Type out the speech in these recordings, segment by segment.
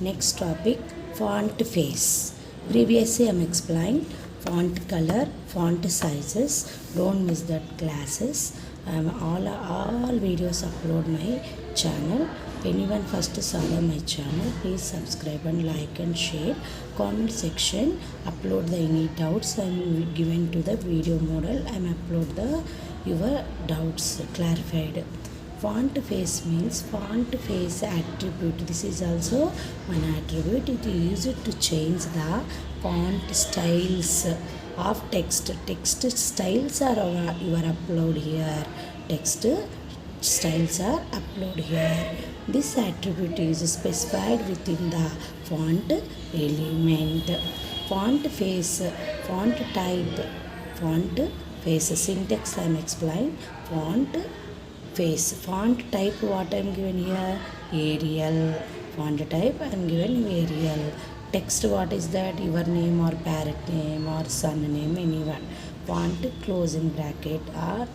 Next topic, font face. Previously I am explained font color, font sizes. Don't miss that classes. All videos upload my channel. Anyone first saw my channel, please subscribe and like and share. Comment section, upload the any doubts I am given to the video model. I am upload the your doubts clarified. Font face means font face attribute. This is also one attribute. It is used to change the font styles of text. Text styles are your upload here. Text styles are upload here. This attribute is specified within the font element. Font face, font type, font face. Syntax I am explained. Font face. Font type what I am given here? Arial. Font type I am given Arial. Text what is that? Your name or parent name or son name, anyone. Font closing bracket or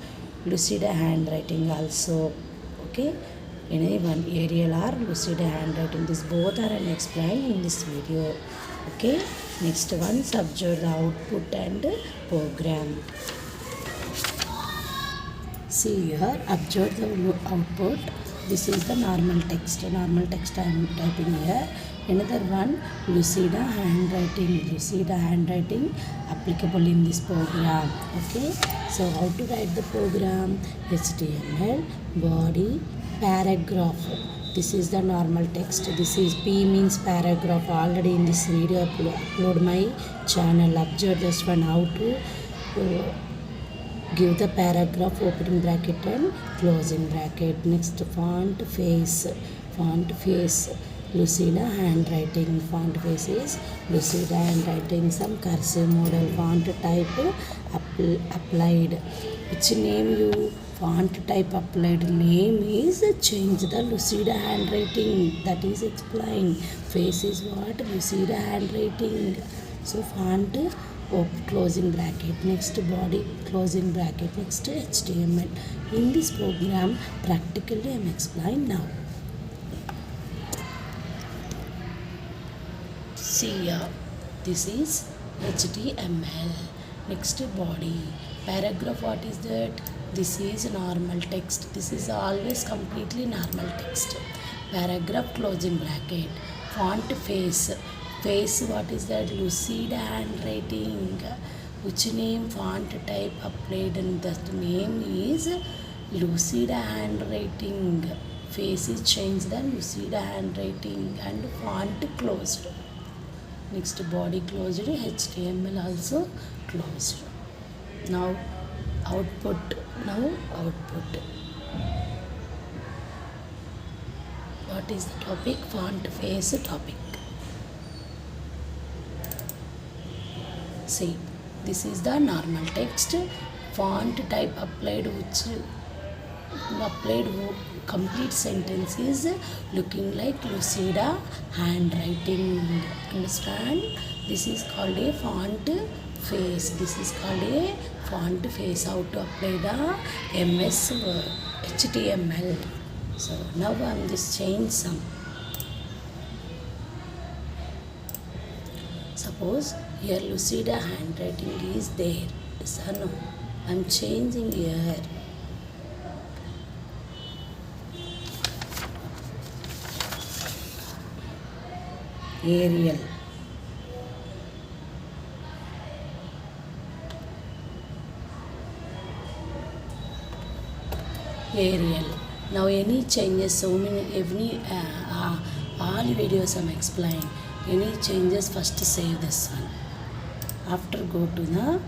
Lucida handwriting also. Okay. Anyone Arial or Lucida handwriting. This both are explained in this video. Okay. Next one, observe the output and program. See here, observe the output. This is the normal text. Normal text I am typing here. Another one, Lucida handwriting. Lucida handwriting applicable in this program. Okay. So how to write the program? HTML, body, paragraph. This is the normal text. This is P means paragraph. Already in this video upload my channel. Observe this one how to give the paragraph opening bracket and closing bracket. Next, font face. Font face, Lucida handwriting. Font face is Lucida handwriting. Some cursive model. Font type applied. Which name you? Font type applied. Name is change the Lucida handwriting. That is explained. Face is what? Lucida handwriting. So font closing bracket. Next, body closing bracket. Next, HTML. In this program practically I am explained now. See here, this is HTML. Next, body. Paragraph what is that? This is normal text. This is always completely normal text. Paragraph closing bracket. Font face. Face what is that? Lucida handwriting. Which name? Font type applied and that name is Lucida handwriting. Face is changed the Lucida handwriting and font closed. Next, body closed. HTML also closed. Now output. What is the topic? Font face topic. See, this is the normal text. Font type applied, which applied complete sentence is looking like Lucida handwriting. Understand? This is called a font face. This is called a font face. How to apply the MS HTML. So now I am just change some. Suppose here Lucida handwriting is there. Yes or no? I am changing here. Arial. Arial. Now any changes, so many, all videos I am explaining. Any changes, first save this one. After go to the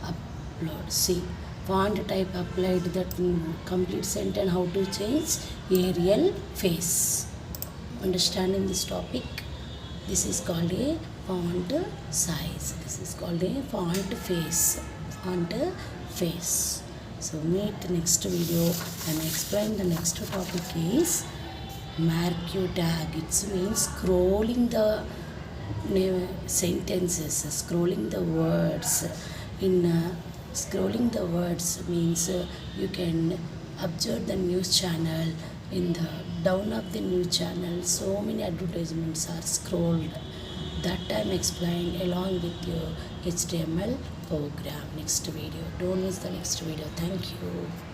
upload. See, font type applied, that complete sentence how to change Arial face. Understanding this topic? This is called a font size. This is called a font face. Font face. So meet next video and explain the next topic is Marquee tag. It means scrolling the sentences, scrolling the words. In scrolling the words means you can observe the news channel, in the down of the new channel so many advertisements are scrolled. That time explained along with your HTML program. Next video, don't miss the next video. Thank you.